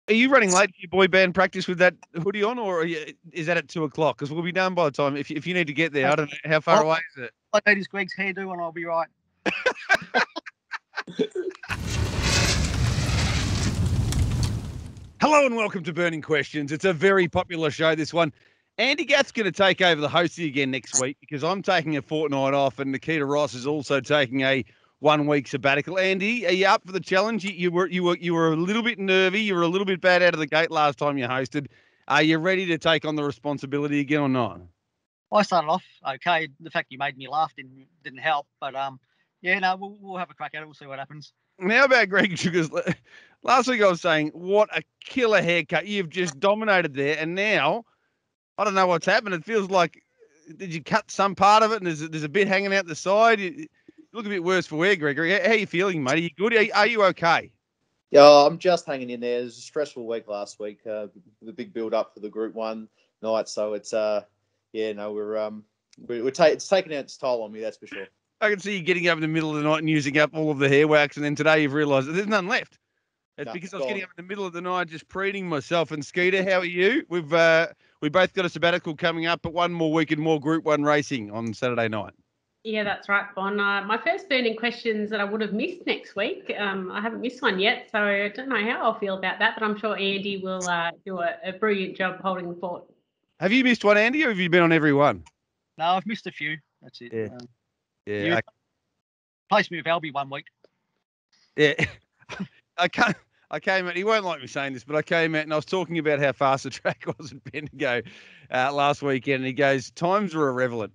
Are you running late for your boy band practice with that hoodie on, or is that at 2:00? Because we'll be done by the time. If you need to get there, I don't know how far away is it. I need his Greg's hairdo, and I'll be right. Hello and welcome to Burning Questions. It's a very popular show, this one. Andy Gath's going to take over the hosting again next week because I'm taking a fortnight off and Nikkita Ross is also taking a 1 week sabbatical. Andy, are you up for the challenge? You were a little bit nervy. You were a little bit bad out of the gate last time you hosted. Are you ready to take on the responsibility again or not? I started off okay. The fact you made me laugh didn't help, but yeah, no, we'll have a crack at it. We'll see what happens. How about Greg Sugars? Last week I was saying, what a killer haircut. You've just dominated there. And now, I don't know what's happened. It feels like, did you cut some part of it and there's a bit hanging out the side? You look a bit worse for wear, Gregory. How are you feeling, mate? Are you good? Are you okay? Yeah, I'm just hanging in there. It was a stressful week last week. The big build up for the Group 1 night. So it's, it's taking out its toll on me, that's for sure. I can see you getting up in the middle of the night and using up all of the hair wax, and then today you've realised that there's none left. It's because I was getting up in the middle of the night just preening myself. And Skeeter, how are you? We both got a sabbatical coming up, but one more week and more Group 1 racing on Saturday night. Yeah, that's right, Bon. My first burning questions that I would have missed next week. I haven't missed one yet, so I don't know how I'll feel about that, but I'm sure Andy will do a brilliant job holding the fort. Have you missed one, Andy, or have you been on every one? No, I've missed a few. That's it. Yeah. You placed me with Albie 1 week. Yeah. I came out, he won't like me saying this, but I came out and I was talking about how fast the track was at Bendigo last weekend, and he goes, times are irrelevant.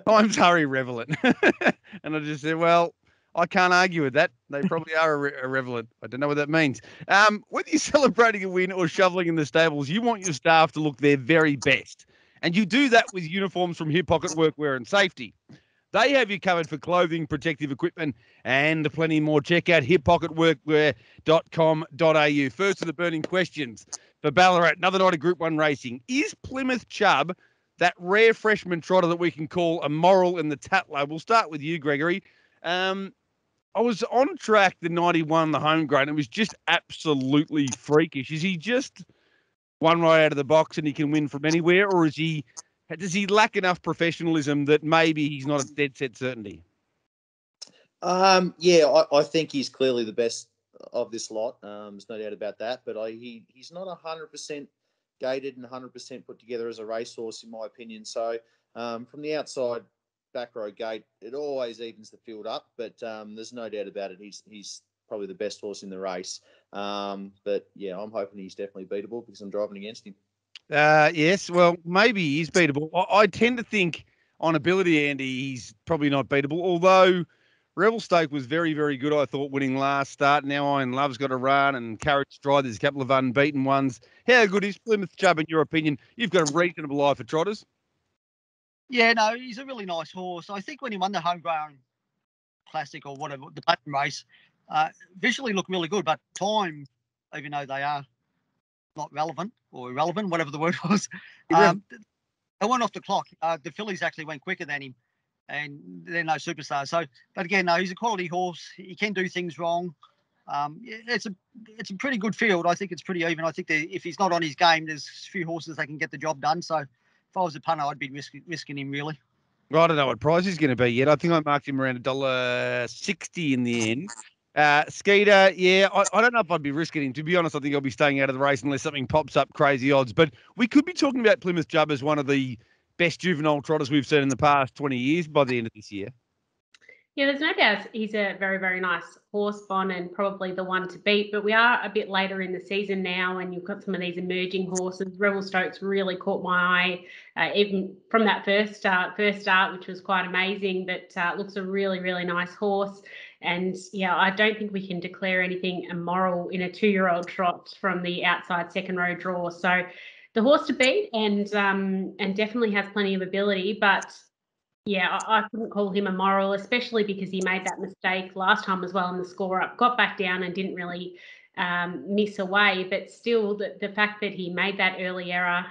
Times are irrelevant. And I just said, well, I can't argue with that. They probably are irrelevant. I don't know what that means. Whether you're celebrating a win or shoveling in the stables, you want your staff to look their very best. And you do that with uniforms from Hip Pocket Workwear and Safety. They have you covered for clothing, protective equipment, and plenty more. Check out hippocketworkwear.com.au. First of the burning questions for Ballarat, another night of Group 1 racing. Is Plymouth Chubb that rare freshman trotter that we can call a moral in the Tatlow? We'll start with you, Gregory. I was on track the 91, the home grade, and it was just absolutely freakish. Is he just one right out of the box and he can win from anywhere, or does he lack enough professionalism that maybe he's not a dead set certainty? I think he's clearly the best of this lot. There's no doubt about that. But he's not 100% gated and 100% put together as a racehorse, in my opinion. So from the outside back row gate, it always evens the field up. But there's no doubt about it. He's probably the best horse in the race. But yeah, I'm hoping he's definitely beatable because I'm driving against him. Yes, well, maybe he's beatable. I tend to think on ability, Andy, he's probably not beatable, although Rebel Stake was very, very good, I thought, winning last start. Now Iron Love's got a run and Carriage Stride, there's a couple of unbeaten ones. How good is Plymouth Chubb, in your opinion? You've got a reasonable eye for trotters. Yeah, no, he's a really nice horse. I think when he won the homegrown classic or whatever, the Platinum race, visually looked really good, but time, even though they are not relevant or irrelevant, whatever the word was, they went off the clock. The fillies actually went quicker than him, and they're no superstars. So, but again, no, he's a quality horse. He can do things wrong. It's a pretty good field. I think it's pretty even. I think if he's not on his game, there's a few horses that can get the job done. So, if I was a punter, I'd be risking him really. Well, I don't know what price he's going to be yet. I think I marked him around $1.60 in the end. Skeeter, yeah, I don't know if I'd be risking him. To be honest, I think I'll be staying out of the race unless something pops up crazy odds. But we could be talking about Plymouth Chubb as one of the best juvenile trotters we've seen in the past 20 years by the end of this year. Yeah, there's no doubt he's a very, very nice horse, Bon, and probably the one to beat. But we are a bit later in the season now, and you've got some of these emerging horses. Rebel Stokes really caught my eye, even from that first start, which was quite amazing. But looks a really, really nice horse. And yeah, I don't think we can declare anything immoral in a 2-year-old trot from the outside second row draw. So the horse to beat, and definitely has plenty of ability, but. Yeah, I couldn't call him immoral, especially because he made that mistake last time as well in the score up, got back down and didn't really miss away. But still, the fact that he made that early error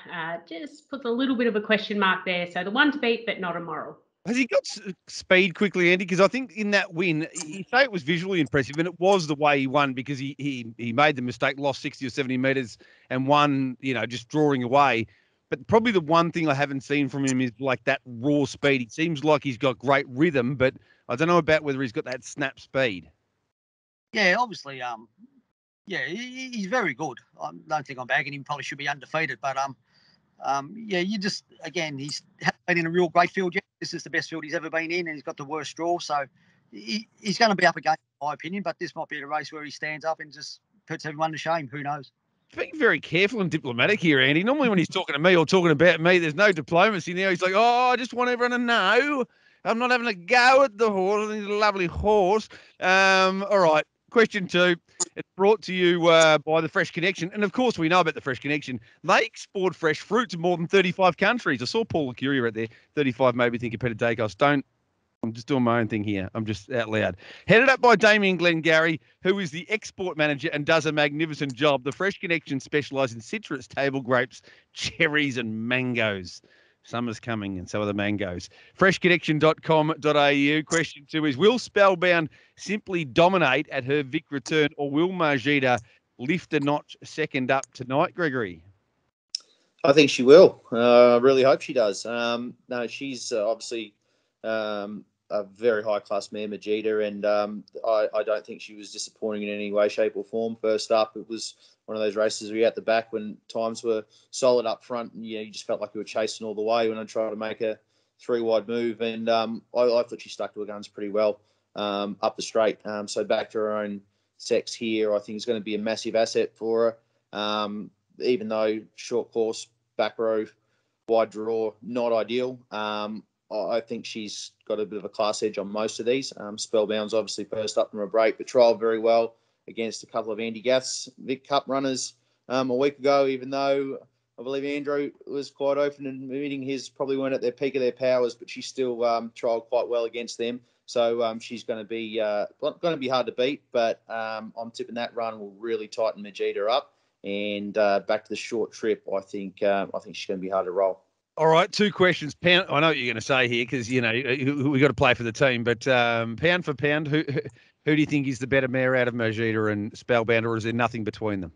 just puts a little bit of a question mark there. So the one to beat, but not immoral. Has he got speed quickly, Andy? Because I think in that win, you say it was visually impressive, and it was the way he won because he made the mistake, lost 60 or 70 metres and won, just drawing away. But probably the one thing I haven't seen from him is like that raw speed. He seems like he's got great rhythm, but I don't know about whether he's got that snap speed. Yeah, obviously, he's very good. I don't think I'm bagging him. Probably should be undefeated, but you just again he's hasn't been in a real great field yet. This is the best field he's ever been in, and he's got the worst draw. So he's going to be up against, in my opinion. But this might be a race where he stands up and just puts everyone to shame. Who knows? Being very careful and diplomatic here, Andy. Normally when he's talking to me or talking about me, there's no diplomacy. Now he's like, I just want everyone to know I'm not having a go at the horse. He's a lovely horse. All right. Question 2. It's brought to you by the Fresh Connection. And, of course, we know about the Fresh Connection. They export fresh fruit to more than 35 countries. I saw Paul Curie right there. 35 maybe think of Peter Dacos. I'm just doing my own thing here. I'm just out loud. Headed up by Damien Glengarry, who is the export manager and does a magnificent job. The Fresh Connection specialise in citrus, table grapes, cherries and mangoes. Summer's coming and so are the mangoes. Freshconnection.com.au. Question 2 is, will Spellbound simply dominate at her Vic return, or will Maajida lift a notch second up tonight, Gregory? I think she will. I really hope she does. No, she's obviously a very high-class mare, Maajida, and I don't think she was disappointing in any way, shape or form. First up, it was one of those races where you're at the back when times were solid up front, and you just felt like you were chasing all the way when I tried to make a 3-wide move, and I thought she stuck to her guns pretty well up the straight. So back to her own sex here, I think is going to be a massive asset for her, even though short course, back row, wide draw, not ideal. I think she's got a bit of a class edge on most of these. Spellbound's obviously first up from a break, but trialled very well against a couple of Andy Gath's Vic Cup runners a week ago, even though I believe Andrew was quite open and meeting his probably weren't at their peak of their powers, but she still trialled quite well against them. So she's going to be hard to beat, but I'm tipping that run will really tighten Maajida up. And back to the short trip, I think she's going to be hard to roll. All right, 2 questions. Pound. I know what you're going to say here because we got to play for the team. But pound for pound, who do you think is the better mare out of Maajida and Spellbound, or is there nothing between them?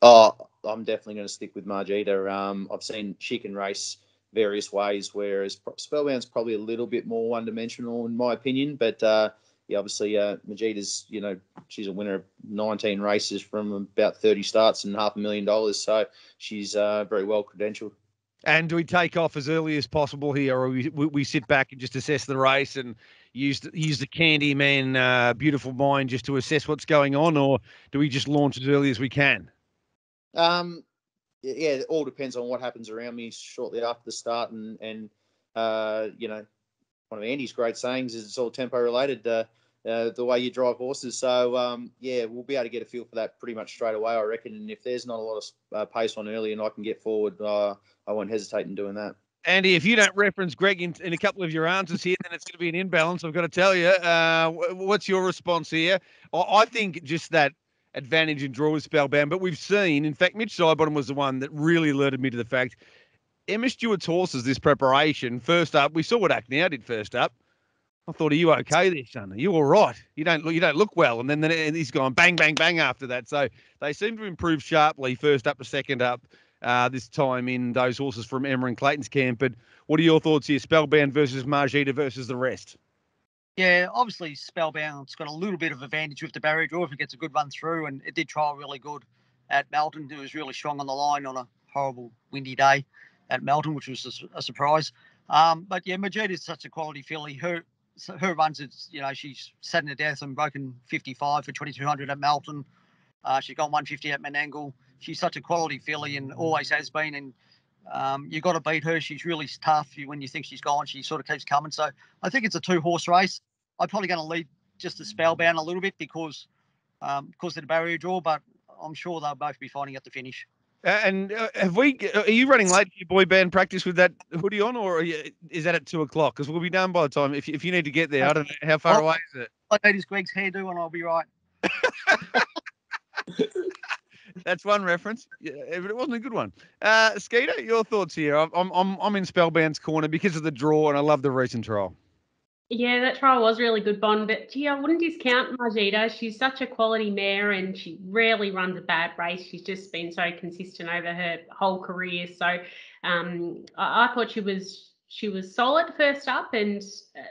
Oh, I'm definitely going to stick with Maajida. I've seen she can race various ways, whereas Spellbound's probably a little bit more one-dimensional in my opinion. But obviously Maajida's, she's a winner of 19 races from about 30 starts and $500,000. So she's very well credentialed. And do we take off as early as possible here, or we sit back and just assess the race and use the Candyman beautiful mind just to assess what's going on, or do we just launch as early as we can? It all depends on what happens around me shortly after the start, and one of Andy's great sayings is it's all tempo related. The way you drive horses. So, we'll be able to get a feel for that pretty much straight away, I reckon. And if there's not a lot of pace on early and I can get forward, I won't hesitate in doing that. Andy, if you don't reference Greg in a couple of your answers here, then it's going to be an imbalance, I've got to tell you. What's your response here? I think just that advantage in draw with Spellbound, but we've seen, in fact, Mitch Sidebottom was the one that really alerted me to the fact Emma Stewart's horses this preparation, first up, we saw what Acknow did first up. I thought, are you okay there, son? Are you all right? You don't look well. And then he's gone bang, bang, bang after that. So they seem to improve sharply, first up to second up this time in those horses from Emma and Clayton's camp. But what are your thoughts here? Spellbound versus Maajida versus the rest? Yeah, obviously Spellbound's got a little bit of advantage with the barrier draw if it gets a good run through, and it did trial really good at Melton. It was really strong on the line on a horrible windy day at Melton, which was a surprise. But yeah, Maajida is such a quality filly. Her runs, she's sat in to death and broken 55 for 2,200 at Melton. She's gone 150 at Menangle. She's such a quality filly and always has been. And you've got to beat her. She's really tough. When you think she's gone, she sort of keeps coming. So I think it's a 2-horse race. I'm probably going to lead just the Spellbound a little bit because of the barrier draw, but I'm sure they'll both be fighting at the finish. And are you running late for your boy band practice with that hoodie on, or is that at 2:00? Because we'll be done by the time, if you need to get there. I don't know, how far away is it? I need his Greg's hairdo and I'll be right. That's one reference, yeah, but it wasn't a good one. Skeeter, your thoughts here? I'm in Spellbound's corner because of the draw, and I love the recent trial. Yeah, that trial was really good, Bond. But gee, I wouldn't discount Maajida. She's such a quality mare, and she rarely runs a bad race. She's just been so consistent over her whole career. So, I thought she was solid first up, and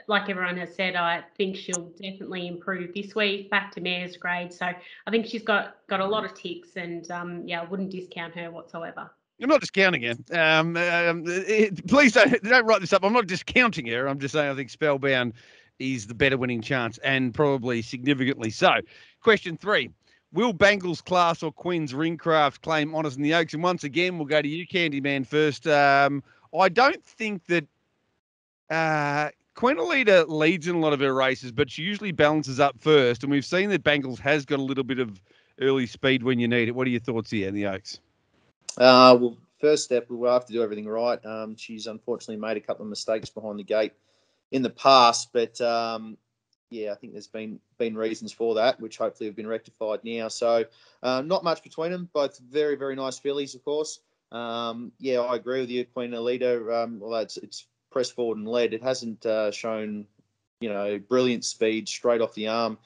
like everyone has said, I think she'll definitely improve this week. Back to mare's grade, so I think she's got a lot of ticks, and yeah, I wouldn't discount her whatsoever. I'm not discounting her. Please don't write this up. I'm not discounting her. I'm just saying I think Spellbound is the better winning chance, and probably significantly so. Question 3. Will Banglez Class or Queen's Ringcraft claim honours in the Oaks? And once again, we'll go to you, Candyman, first. I don't think that Queen Alita leads in a lot of her races, but she usually balances up first. And we've seen that Banglez has got a little bit of early speed when you need it. What are your thoughts here in the Oaks? Well, first step, we'll have to do everything right. She's unfortunately made a couple of mistakes behind the gate in the past, but yeah, I think there's been reasons for that, which hopefully have been rectified now. So not much between them. Both very, very nice fillies, of course. Yeah, I agree with you, Queen Alita. Although it's pressed forward and led, it hasn't shown, brilliant speed straight off the arm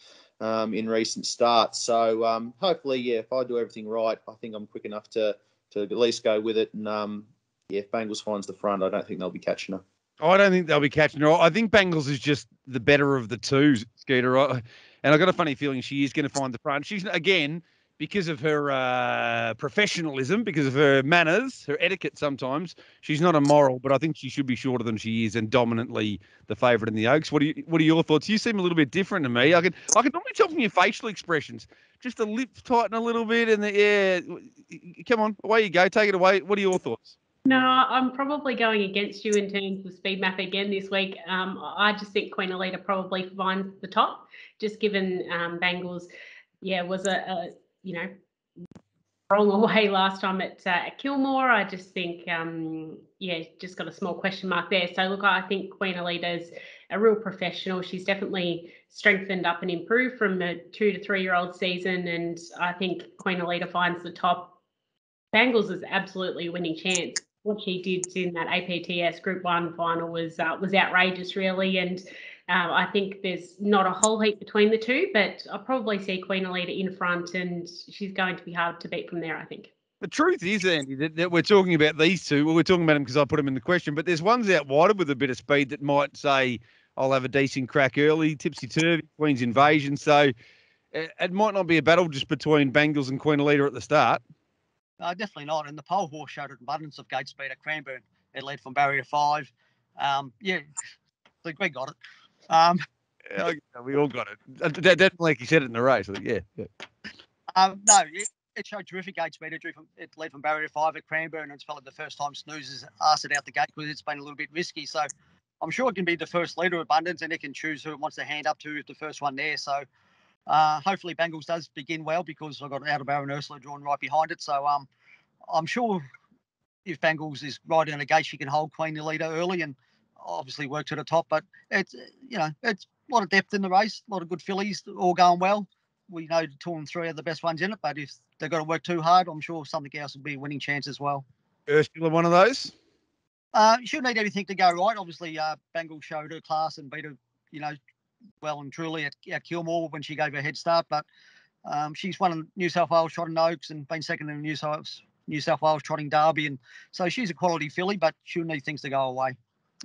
in recent starts. So hopefully, yeah, if I do everything right, I think I'm quick enough to at least go with it. And yeah, if Banglez finds the front, I don't think they'll be catching her. I don't think they'll be catching her. I think Banglez is just the better of the two, Skeeter. And I've got a funny feeling she is going to find the front. She's, again, because of her professionalism, because of her manners, her etiquette sometimes, she's not immoral, but I think she should be shorter than she is and dominantly the favourite in the Oaks. What are your thoughts? You seem a little bit different to me. I can normally tell from your facial expressions. Just the lips tighten a little bit and come on, away you go. Take it away. What are your thoughts? No, I'm probably going against you in terms of speed map again this week. I just think Queen Alita probably finds the top, just given Banglez, was a wrong away last time at Kilmore. I just think, just got a small question mark there. So look, I think Queen Alita's a real professional. She's definitely strengthened up and improved from a 2 to 3 year old season, and I think Queen Alita finds the top. Banglez is absolutely a winning chance. What she did in that APTS Group 1 final was outrageous, really, and I think there's not a whole heap between the two, but I'll probably see Queen Alita in front, and she's going to be hard to beat from there, I think. The truth is, Andy, that we're talking about these two. Well, we're talking about them because I put them in the question, but there's ones out wider with a bit of speed that might say, I'll have a decent crack early, tipsy-turvy, Queen's Invasion. So it might not be a battle just between Banglez and Queen Alita at the start. Definitely not. And the pole horse showed an abundance of gate speed at Cranbourne. It led from barrier 5. Yeah, I think we got it. Yeah, we all got it. Definitely, like you said it in the race. I think, yeah. No, it showed terrific gate speed. It led from barrier 5 at Cranbourne, and it's probably the first time Snoozers asked it out the gate because it's been a little bit risky. So I'm sure it can be the first leader of abundance, and it can choose who it wants to hand up to if the first one there. So hopefully Banglez does begin well, because I've got Out of Barrow and Ursula drawn right behind it. So I'm sure if Banglez is right in the gate, she can hold Queen Alita early and obviously work to the top. But it's it's a lot of depth in the race, a lot of good fillies, all going well. We know 2 and 3 are the best ones in it, but if they've got to work too hard, I'm sure something else will be a winning chance as well. Ursula, one of those? She'll need everything to go right. Obviously, Banglez showed her class and beat her, well and truly at Kilmore when she gave her head start. But she's won New South Wales Trotting Oaks and been second in the New South Wales Trotting Derby, and so she's a quality filly, but she'll need things to go away.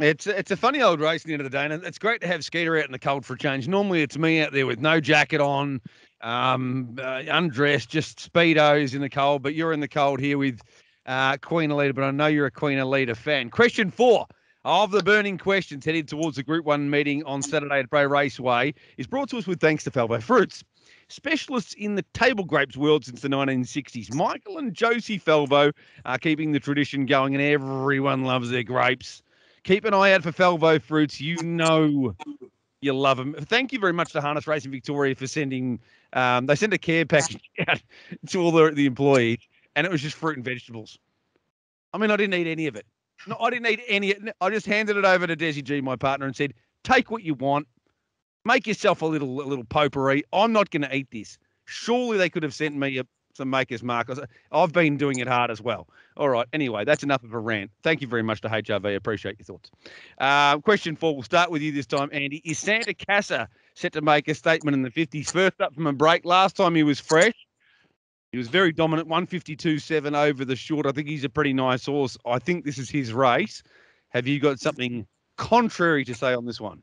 It's a funny old race at the end of the day, and it's great to have Skeeter out in the cold for a change. Normally, it's me out there with no jacket on, undressed, just Speedos in the cold, but you're in the cold here with Queen Alita, but I know you're a Queen Alita fan. Question 4 of the burning questions headed towards the Group 1 meeting on Saturday at Bray Raceway is brought to us with thanks to Felbo Fruits. Specialists in the table grapes world since the 1960s. Michael and Josie Felbo are keeping the tradition going, and everyone loves their grapes. Keep an eye out for Felbo Fruits. You know you love them. Thank you very much to Harness Racing Victoria for sending they sent a care package out to all the employees, and it was just fruit and vegetables. I mean, I didn't eat any of it. No, I didn't eat any. I just handed it over to Desi G, my partner, and said, take what you want. Make yourself a little potpourri. I'm not going to eat this. Surely they could have sent me some Maker's Mark. I've been doing it hard as well. All right. Anyway, that's enough of a rant. Thank you very much to HRV. Appreciate your thoughts. Question 4. We'll start with you this time, Andy. Is Santa Casa set to make a statement in the 50s? First up from a break. Last time he was fresh. He was very dominant, 152.7 over the short. I think he's a pretty nice horse. I think this is his race. Have you got something contrary to say on this one?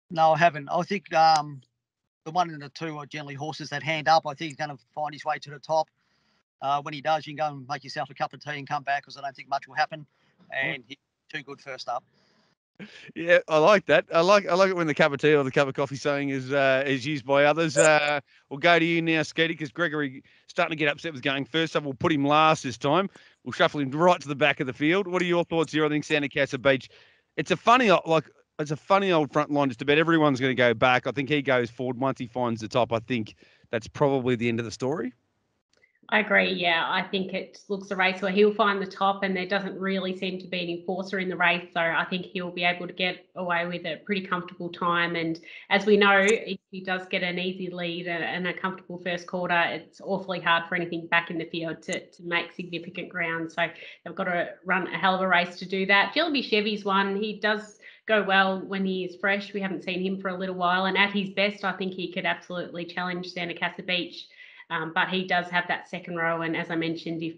No, I haven't. I think the 1 and the 2 are generally horses that hand up. I think he's going to find his way to the top. When he does, you can go and make yourself a cup of tea and come back because I don't think much will happen. And he's too good first up. Yeah, I like that. I like it when the cup of tea or the cup of coffee saying is used by others. We'll go to you now, Skeeter, because Gregory starting to get upset with going first. So we'll put him last this time. We'll shuffle him right to the back of the field. What are your thoughts here? I think Santa Casa Beach. It's a funny old front line. Just about everyone's going to go back. I think he goes forward once he finds the top. I think that's probably the end of the story. I agree. Yeah, I think it looks a race where he'll find the top, and there doesn't really seem to be an enforcer in the race. So I think he'll be able to get away with a pretty comfortable time. And as we know, if he does get an easy lead and a comfortable first quarter, it's awfully hard for anything back in the field to make significant ground. So they've got to run a hell of a race to do that. Jellyby Chevy's one. He does go well when he is fresh. We haven't seen him for a little while, and at his best, I think he could absolutely challenge Santa Casa Beach. But he does have that second row, and as I mentioned, if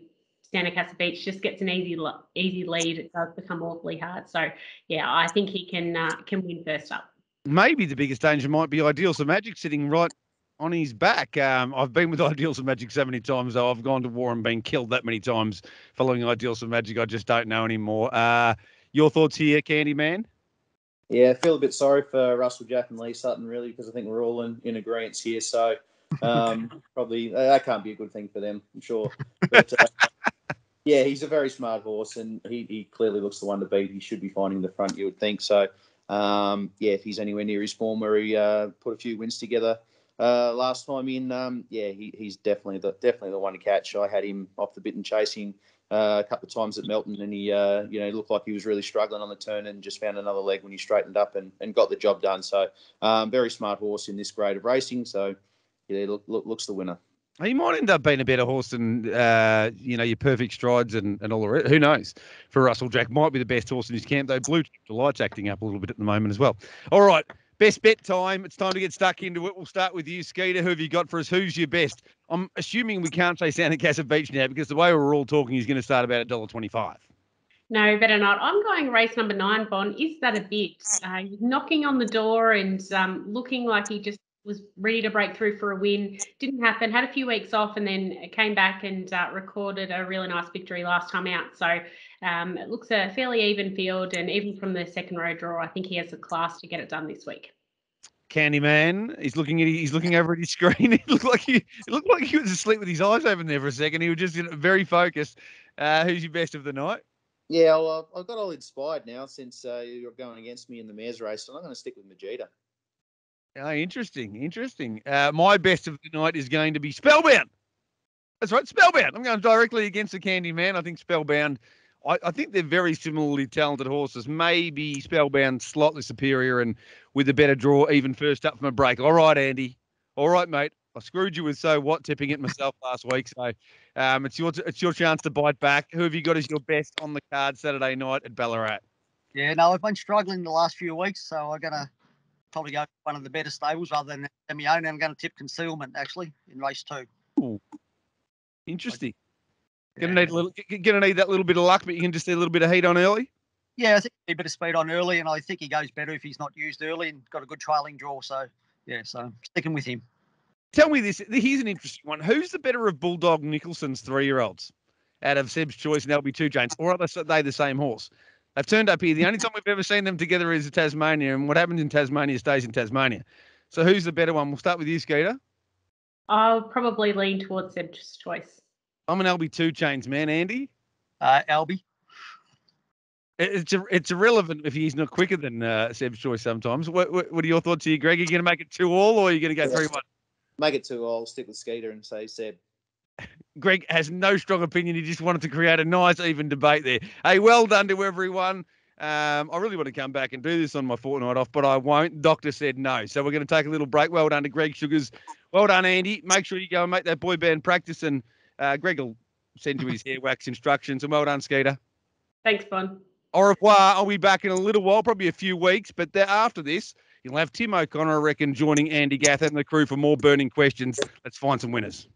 Santa Casa Beach just gets an easy lead, it does become awfully hard. So, yeah, I think he can win first up. Maybe the biggest danger might be Ideals of Magic sitting right on his back. I've been with Ideals of Magic so many times, though. I've gone to war and been killed that many times following Ideals of Magic. I just don't know anymore. Your thoughts here, Candyman? Yeah, I feel a bit sorry for Russell, Jack and Lee Sutton, really, because I think we're all in agreement here. So probably that can't be a good thing for them, I'm sure. But, yeah, he's a very smart horse, and he clearly looks the one to beat. He should be finding the front, you would think. So, yeah, if he's anywhere near his form where he put a few wins together last time in, yeah, he's definitely the one to catch. I had him off the bit and chasing a couple of times at Melton, and he looked like he was really struggling on the turn and just found another leg when he straightened up and got the job done. So, very smart horse in this grade of racing. So, yeah, looks the winner. He might end up being a better horse than, your Perfect Strides and all the rest. Who knows? For Russell, Jack might be the best horse in his camp, though. Blue Delight's acting up a little bit at the moment as well. All right, best bet time. It's time to get stuck into it. We'll start with you, Skeeter. Who have you got for us? Who's your best? I'm assuming we can't say Santa Casa Beach now because the way we're all talking, he's going to start about $1.25. No, better not. I'm going race number 9, Bon. Is that a bit? He's knocking on the door and looking like he just was ready to break through for a win. Didn't happen. Had a few weeks off and then came back and recorded a really nice victory last time out. So it looks a fairly even field, and even from the second row draw, I think he has the class to get it done this week. Candyman, he's looking over at his screen. It looked like he was asleep with his eyes open there for a second. He was just very focused. Who's your best of the night? Yeah, well, I've got all inspired now since you're going against me in the mares race, so I'm going to stick with Maajida. Oh, interesting. My best of the night is going to be Spellbound. That's right, Spellbound. I'm going directly against the Candyman. I think Spellbound, I think they're very similarly talented horses. Maybe Spellbound slightly superior and with a better draw, even first up from a break. All right, Andy. All right, mate. I screwed you with so what tipping it myself last week. So it's your chance to bite back. Who have you got as your best on the card Saturday night at Ballarat? Yeah, no, I've been struggling the last few weeks, so I'm going to probably go one of the better stables rather than my own. I'm going to tip Concealment, actually, in race 2. Ooh. Interesting. Gonna need that little bit of luck, but you can just see a little bit of heat on early. Yeah, I think a bit of speed on early, and I think he goes better if he's not used early and got a good trailing draw. So, yeah, so sticking with him. Tell me this. Here's an interesting one. Who's the better of Bulldog Nicholson's 3-year-olds out of Seb's Choice and LB2 Janes, or are they the same horse? They've turned up here. The only time we've ever seen them together is at Tasmania, and what happens in Tasmania stays in Tasmania. So who's the better one? We'll start with you, Skeeter. I'll probably lean towards Seb's Choice. I'm an LB2 Chains man, Andy. Albie. It's irrelevant if he's not quicker than Seb's Choice sometimes. What are your thoughts here, Greg? Are you going to make it 2-2, or are you going to go 3-1? Make it 2-2. I'll stick with Skeeter and say Seb. Greg has no strong opinion. He just wanted to create a nice, even debate there. Hey, well done to everyone. I really want to come back and do this on my fortnight off, but I won't. Doctor said no. So we're going to take a little break. Well done to Greg Sugars. Well done, Andy. Make sure you go and make that boy band practice and Greg will send you his hair wax instructions. And well done, Skeeter. Thanks, Bon. Au revoir. I'll be back in a little while, probably a few weeks. But after this, you'll have Tim O'Connor, I reckon, joining Andy Gath and the crew for more burning questions. Let's find some winners.